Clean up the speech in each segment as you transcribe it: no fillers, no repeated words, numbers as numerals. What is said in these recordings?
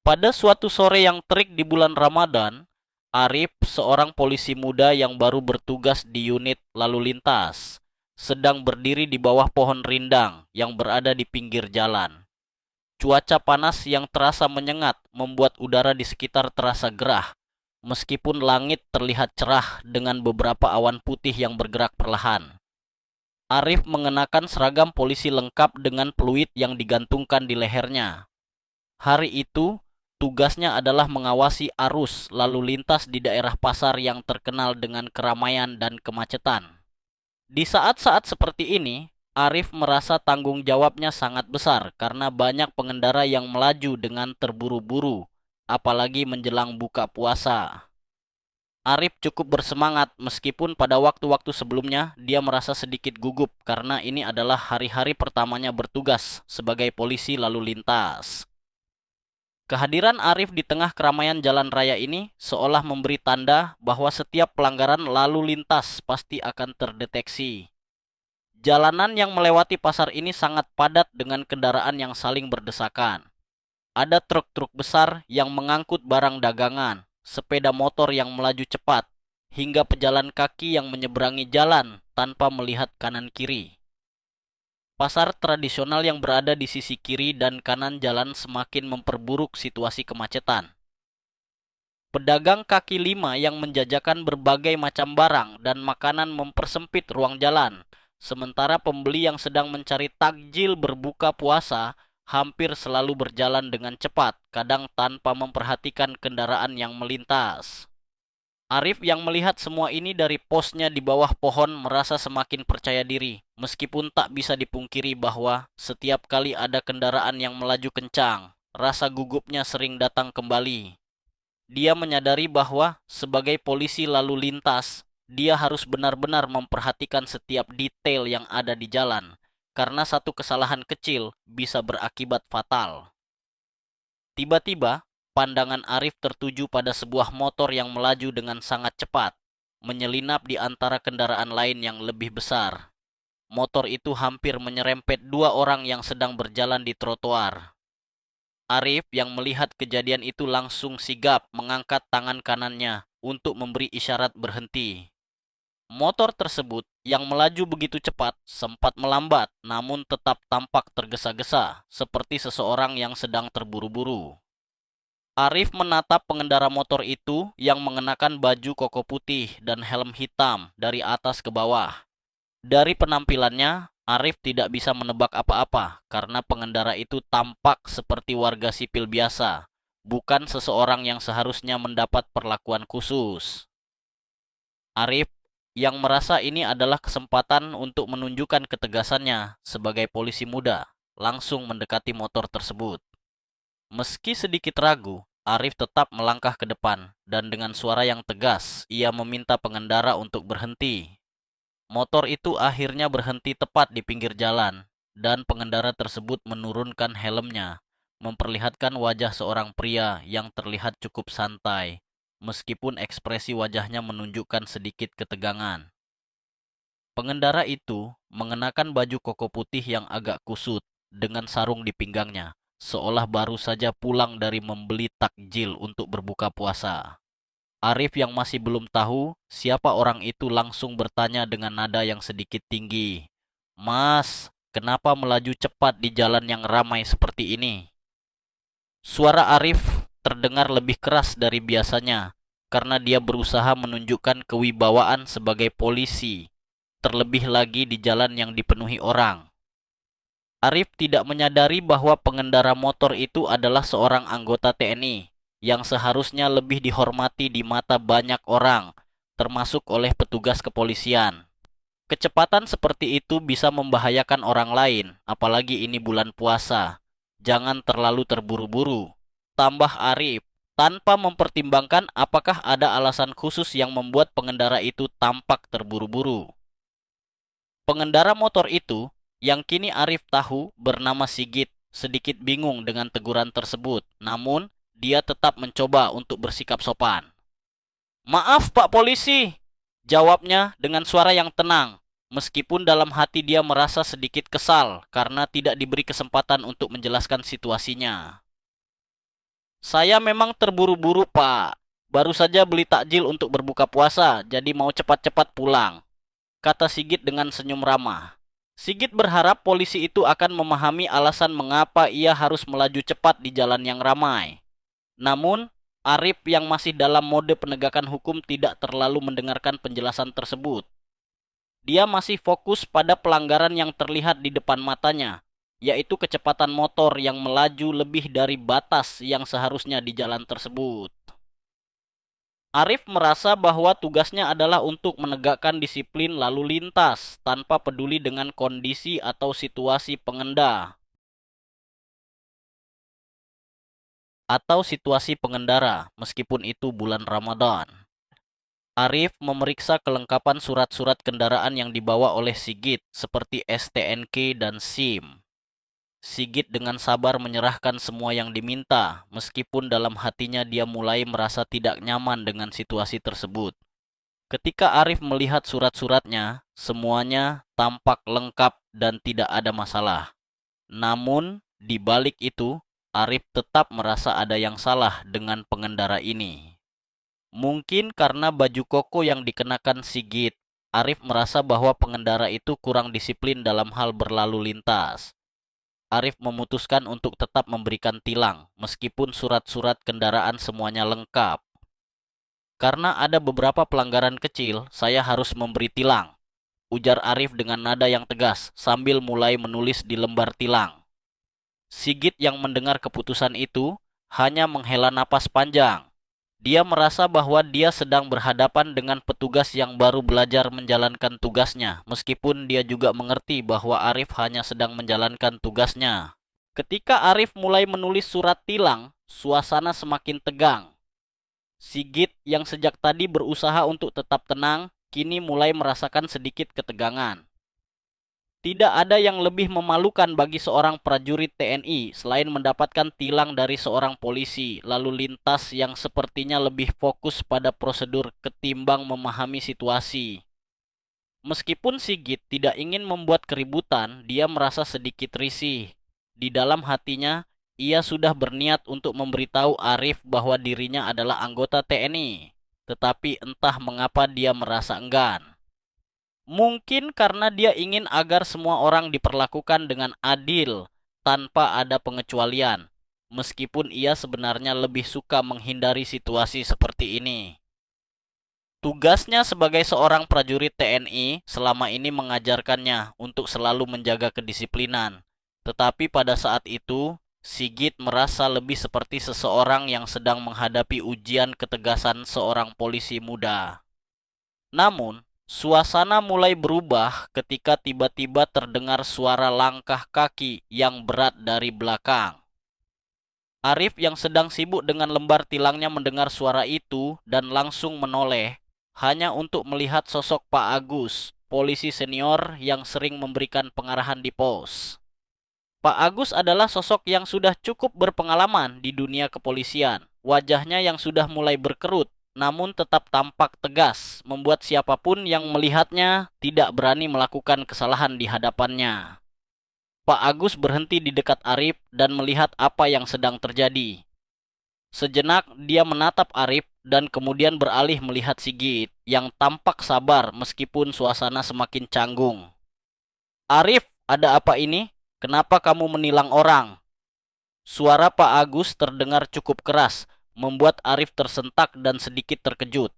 Pada suatu sore yang terik di bulan Ramadan, Arif, seorang polisi muda yang baru bertugas di unit lalu lintas, sedang berdiri di bawah pohon rindang yang berada di pinggir jalan. Cuaca panas yang terasa menyengat membuat udara di sekitar terasa gerah, meskipun langit terlihat cerah dengan beberapa awan putih yang bergerak perlahan. Arif mengenakan seragam polisi lengkap dengan peluit yang digantungkan di lehernya. Hari itu, tugasnya adalah mengawasi arus lalu lintas di daerah pasar yang terkenal dengan keramaian dan kemacetan. Di saat-saat seperti ini, Arif merasa tanggung jawabnya sangat besar karena banyak pengendara yang melaju dengan terburu-buru, apalagi menjelang buka puasa. Arif cukup bersemangat meskipun pada waktu-waktu sebelumnya dia merasa sedikit gugup karena ini adalah hari-hari pertamanya bertugas sebagai polisi lalu lintas. Kehadiran Arif di tengah keramaian jalan raya ini seolah memberi tanda bahwa setiap pelanggaran lalu lintas pasti akan terdeteksi. Jalanan yang melewati pasar ini sangat padat dengan kendaraan yang saling berdesakan. Ada truk-truk besar yang mengangkut barang dagangan, sepeda motor yang melaju cepat, hingga pejalan kaki yang menyeberangi jalan tanpa melihat kanan kiri. Pasar tradisional yang berada di sisi kiri dan kanan jalan semakin memperburuk situasi kemacetan. Pedagang kaki lima yang menjajakan berbagai macam barang dan makanan mempersempit ruang jalan, sementara pembeli yang sedang mencari takjil berbuka puasa hampir selalu berjalan dengan cepat, kadang tanpa memperhatikan kendaraan yang melintas. Arif yang melihat semua ini dari posnya di bawah pohon merasa semakin percaya diri, meskipun tak bisa dipungkiri bahwa setiap kali ada kendaraan yang melaju kencang, rasa gugupnya sering datang kembali. Dia menyadari bahwa sebagai polisi lalu lintas, dia harus benar-benar memperhatikan setiap detail yang ada di jalan, karena satu kesalahan kecil bisa berakibat fatal. Tiba-tiba, pandangan Arif tertuju pada sebuah motor yang melaju dengan sangat cepat, menyelinap di antara kendaraan lain yang lebih besar. Motor itu hampir menyerempet dua orang yang sedang berjalan di trotoar. Arif yang melihat kejadian itu langsung sigap mengangkat tangan kanannya untuk memberi isyarat berhenti. Motor tersebut yang melaju begitu cepat sempat melambat namun tetap tampak tergesa-gesa seperti seseorang yang sedang terburu-buru. Arif menatap pengendara motor itu yang mengenakan baju koko putih dan helm hitam dari atas ke bawah. Dari penampilannya, Arif tidak bisa menebak apa-apa karena pengendara itu tampak seperti warga sipil biasa, bukan seseorang yang seharusnya mendapat perlakuan khusus. Arif yang merasa ini adalah kesempatan untuk menunjukkan ketegasannya sebagai polisi muda, langsung mendekati motor tersebut. Meski sedikit ragu, Arif tetap melangkah ke depan dan dengan suara yang tegas, ia meminta pengendara untuk berhenti. Motor itu akhirnya berhenti tepat di pinggir jalan, dan pengendara tersebut menurunkan helmnya, memperlihatkan wajah seorang pria yang terlihat cukup santai, meskipun ekspresi wajahnya menunjukkan sedikit ketegangan. Pengendara itu mengenakan baju koko putih yang agak kusut dengan sarung di pinggangnya, seolah baru saja pulang dari membeli takjil untuk berbuka puasa. Arif yang masih belum tahu siapa orang itu langsung bertanya dengan nada yang sedikit tinggi. "Mas, kenapa melaju cepat di jalan yang ramai seperti ini?" Suara Arif terdengar lebih keras dari biasanya karena dia berusaha menunjukkan kewibawaan sebagai polisi, terlebih lagi di jalan yang dipenuhi orang. Arif tidak menyadari bahwa pengendara motor itu adalah seorang anggota TNI yang seharusnya lebih dihormati di mata banyak orang, termasuk oleh petugas kepolisian. Kecepatan seperti itu bisa membahayakan orang lain, apalagi ini bulan puasa. Jangan terlalu terburu-buru, tambah Arif, tanpa mempertimbangkan apakah ada alasan khusus yang membuat pengendara itu tampak terburu-buru. Pengendara motor itu, yang kini Arif tahu bernama Sigit, sedikit bingung dengan teguran tersebut. Namun, dia tetap mencoba untuk bersikap sopan. "Maaf Pak Polisi," jawabnya dengan suara yang tenang. Meskipun dalam hati dia merasa sedikit kesal karena tidak diberi kesempatan untuk menjelaskan situasinya. Saya memang terburu-buru, Pak. Baru saja beli takjil untuk berbuka puasa, jadi mau cepat-cepat pulang, kata Sigit dengan senyum ramah. Sigit berharap polisi itu akan memahami alasan mengapa ia harus melaju cepat di jalan yang ramai. Namun, Arif yang masih dalam mode penegakan hukum tidak terlalu mendengarkan penjelasan tersebut. Dia masih fokus pada pelanggaran yang terlihat di depan matanya, yaitu kecepatan motor yang melaju lebih dari batas yang seharusnya di jalan tersebut. Arif merasa bahwa tugasnya adalah untuk menegakkan disiplin lalu lintas tanpa peduli dengan kondisi atau situasi pengendara meskipun itu bulan Ramadan. Arif memeriksa kelengkapan surat-surat kendaraan yang dibawa oleh Sigit seperti STNK dan SIM. Sigit dengan sabar menyerahkan semua yang diminta, meskipun dalam hatinya dia mulai merasa tidak nyaman dengan situasi tersebut. Ketika Arif melihat surat-suratnya, semuanya tampak lengkap dan tidak ada masalah. Namun, di balik itu, Arif tetap merasa ada yang salah dengan pengendara ini. Mungkin karena baju koko yang dikenakan Sigit, Arif merasa bahwa pengendara itu kurang disiplin dalam hal berlalu lintas. Arif memutuskan untuk tetap memberikan tilang, meskipun surat-surat kendaraan semuanya lengkap. Karena ada beberapa pelanggaran kecil, saya harus memberi tilang, ujar Arif dengan nada yang tegas sambil mulai menulis di lembar tilang. Sigit yang mendengar keputusan itu hanya menghela napas panjang. Dia merasa bahwa dia sedang berhadapan dengan petugas yang baru belajar menjalankan tugasnya, meskipun dia juga mengerti bahwa Arif hanya sedang menjalankan tugasnya. Ketika Arif mulai menulis surat tilang, suasana semakin tegang. Sigit yang sejak tadi berusaha untuk tetap tenang, kini mulai merasakan sedikit ketegangan. Tidak ada yang lebih memalukan bagi seorang prajurit TNI selain mendapatkan tilang dari seorang polisi lalu lintas yang sepertinya lebih fokus pada prosedur ketimbang memahami situasi. Meskipun Sigit tidak ingin membuat keributan, dia merasa sedikit risih. Di dalam hatinya, ia sudah berniat untuk memberitahu Arif bahwa dirinya adalah anggota TNI. Tetapi entah mengapa dia merasa enggan. Mungkin karena dia ingin agar semua orang diperlakukan dengan adil tanpa ada pengecualian. Meskipun ia sebenarnya lebih suka menghindari situasi seperti ini. Tugasnya sebagai seorang prajurit TNI selama ini mengajarkannya untuk selalu menjaga kedisiplinan. Tetapi pada saat itu, Sigit merasa lebih seperti seseorang yang sedang menghadapi ujian ketegasan seorang polisi muda. Namun, suasana mulai berubah ketika tiba-tiba terdengar suara langkah kaki yang berat dari belakang. Arif yang sedang sibuk dengan lembar tilangnya mendengar suara itu dan langsung menoleh, hanya untuk melihat sosok Pak Agus, polisi senior yang sering memberikan pengarahan di pos. Pak Agus adalah sosok yang sudah cukup berpengalaman di dunia kepolisian. Wajahnya yang sudah mulai berkerut namun tetap tampak tegas, membuat siapapun yang melihatnya tidak berani melakukan kesalahan di hadapannya. Pak Agus berhenti di dekat Arif dan melihat apa yang sedang terjadi. Sejenak dia menatap Arif dan kemudian beralih melihat Sigit yang tampak sabar meskipun suasana semakin canggung. "Arif, ada apa ini? Kenapa kamu menilang orang?" Suara Pak Agus terdengar cukup keras, membuat Arif tersentak dan sedikit terkejut.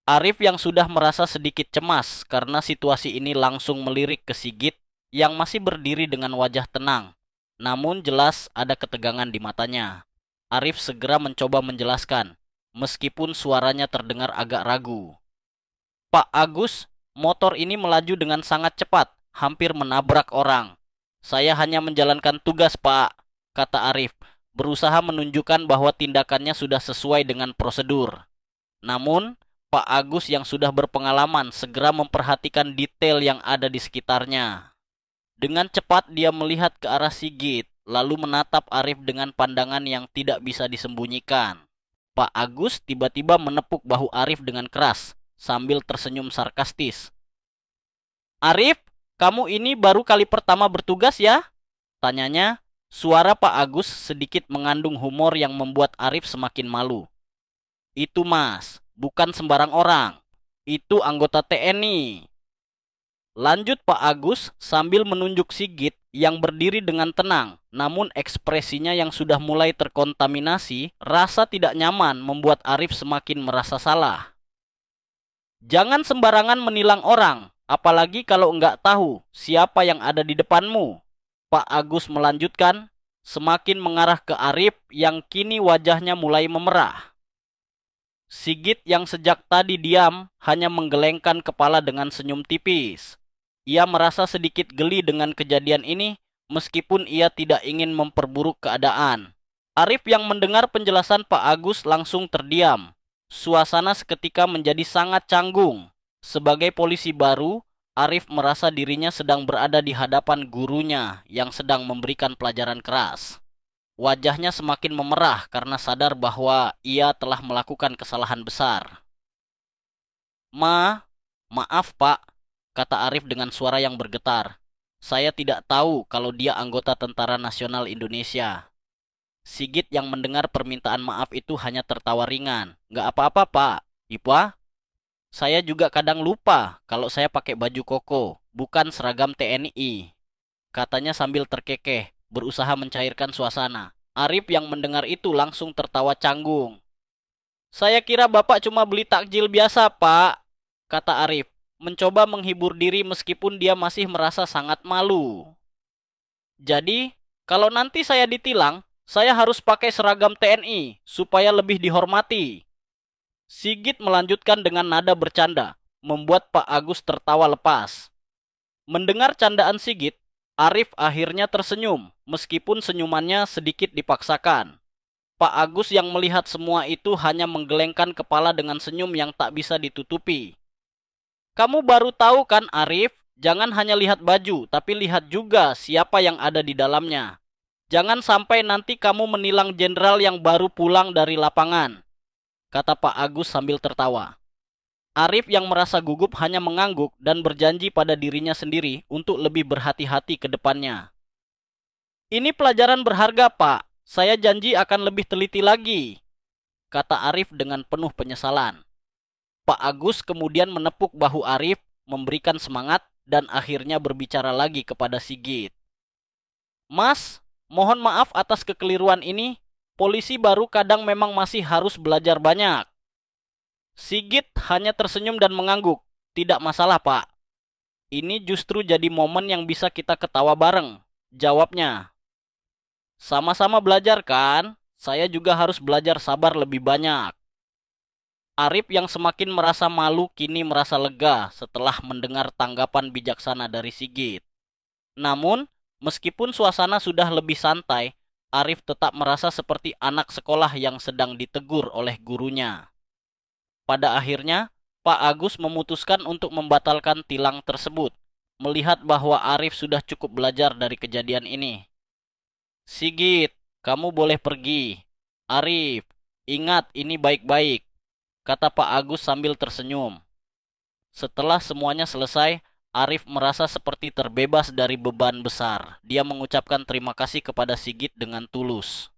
Arif yang sudah merasa sedikit cemas karena situasi ini langsung melirik ke Sigit yang masih berdiri dengan wajah tenang. Namun jelas ada ketegangan di matanya. Arif segera mencoba menjelaskan, meskipun suaranya terdengar agak ragu. "Pak Agus, motor ini melaju dengan sangat cepat, hampir menabrak orang. Saya hanya menjalankan tugas, Pak," kata Arif, berusaha menunjukkan bahwa tindakannya sudah sesuai dengan prosedur. Namun, Pak Agus yang sudah berpengalaman segera memperhatikan detail yang ada di sekitarnya. Dengan cepat dia melihat ke arah Sigit, lalu menatap Arif dengan pandangan yang tidak bisa disembunyikan. Pak Agus tiba-tiba menepuk bahu Arif dengan keras, sambil tersenyum sarkastis. "Arif, kamu ini baru kali pertama bertugas ya?" tanyanya Suara Pak Agus sedikit mengandung humor yang membuat Arif semakin malu. Itu mas, bukan sembarang orang. Itu anggota TNI. Lanjut Pak Agus sambil menunjuk Sigit yang berdiri dengan tenang, namun ekspresinya yang sudah mulai terkontaminasi, rasa tidak nyaman membuat Arif semakin merasa salah. Jangan sembarangan menilang orang, apalagi kalau enggak tahu siapa yang ada di depanmu. Pak Agus melanjutkan, semakin mengarah ke Arif yang kini wajahnya mulai memerah. Sigit yang sejak tadi diam hanya menggelengkan kepala dengan senyum tipis. Ia merasa sedikit geli dengan kejadian ini meskipun ia tidak ingin memperburuk keadaan. Arif yang mendengar penjelasan Pak Agus langsung terdiam. Suasana seketika menjadi sangat canggung. Sebagai polisi baru, Arif merasa dirinya sedang berada di hadapan gurunya yang sedang memberikan pelajaran keras. Wajahnya semakin memerah karena sadar bahwa ia telah melakukan kesalahan besar. Maaf Pak, kata Arif dengan suara yang bergetar. Saya tidak tahu kalau dia anggota Tentara Nasional Indonesia. Sigit yang mendengar permintaan maaf itu hanya tertawa ringan. Nggak apa-apa Pak. Ipa, saya juga kadang lupa kalau saya pakai baju koko, bukan seragam TNI. Katanya sambil terkekeh, berusaha mencairkan suasana. Arif yang mendengar itu langsung tertawa canggung. Saya kira Bapak cuma beli takjil biasa Pak, kata Arif, mencoba menghibur diri meskipun dia masih merasa sangat malu. Jadi, kalau nanti saya ditilang, saya harus pakai seragam TNI supaya lebih dihormati. Sigit melanjutkan dengan nada bercanda, membuat Pak Agus tertawa lepas. Mendengar candaan Sigit, Arif akhirnya tersenyum, meskipun senyumannya sedikit dipaksakan. Pak Agus yang melihat semua itu hanya menggelengkan kepala dengan senyum yang tak bisa ditutupi. Kamu baru tahu kan Arif, jangan hanya lihat baju, tapi lihat juga siapa yang ada di dalamnya. Jangan sampai nanti kamu menilang jenderal yang baru pulang dari lapangan, kata Pak Agus sambil tertawa. Arif yang merasa gugup hanya mengangguk dan berjanji pada dirinya sendiri untuk lebih berhati-hati ke depannya. Ini pelajaran berharga, Pak. Saya janji akan lebih teliti lagi, kata Arif dengan penuh penyesalan. Pak Agus kemudian menepuk bahu Arif, memberikan semangat, dan akhirnya berbicara lagi kepada Sigit. Mas, mohon maaf atas kekeliruan ini. Polisi baru kadang memang masih harus belajar banyak. Sigit hanya tersenyum dan mengangguk. Tidak masalah, Pak. Ini justru jadi momen yang bisa kita ketawa bareng, jawabnya. Sama-sama belajar kan? Saya juga harus belajar sabar lebih banyak. Arif yang semakin merasa malu kini merasa lega setelah mendengar tanggapan bijaksana dari Sigit. Namun, meskipun suasana sudah lebih santai, Arif tetap merasa seperti anak sekolah yang sedang ditegur oleh gurunya. Pada akhirnya, Pak Agus memutuskan untuk membatalkan tilang tersebut, melihat bahwa Arif sudah cukup belajar dari kejadian ini. Sigit, kamu boleh pergi. Arif, ingat ini baik-baik, kata Pak Agus sambil tersenyum. Setelah semuanya selesai, Arif merasa seperti terbebas dari beban besar. Dia mengucapkan terima kasih kepada Sigit dengan tulus.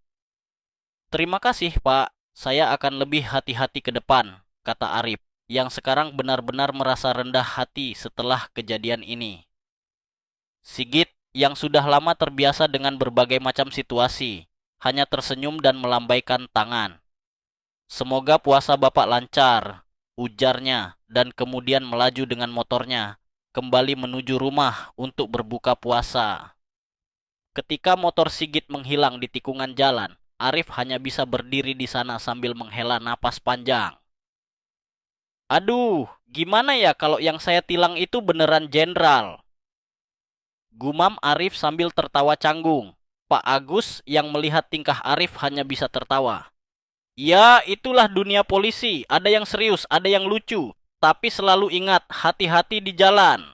Terima kasih, Pak. Saya akan lebih hati-hati ke depan, kata Arif, yang sekarang benar-benar merasa rendah hati setelah kejadian ini. Sigit, yang sudah lama terbiasa dengan berbagai macam situasi, hanya tersenyum dan melambaikan tangan. Semoga puasa Bapak lancar, ujarnya, dan kemudian melaju dengan motornya, kembali menuju rumah untuk berbuka puasa. Ketika motor Sigit menghilang di tikungan jalan, Arif hanya bisa berdiri di sana sambil menghela napas panjang. Aduh, gimana ya kalau yang saya tilang itu beneran jenderal? Gumam Arif sambil tertawa canggung. Pak Agus yang melihat tingkah Arif hanya bisa tertawa. Ya, itulah dunia polisi. Ada yang serius, ada yang lucu. Tapi selalu ingat, hati-hati di jalan.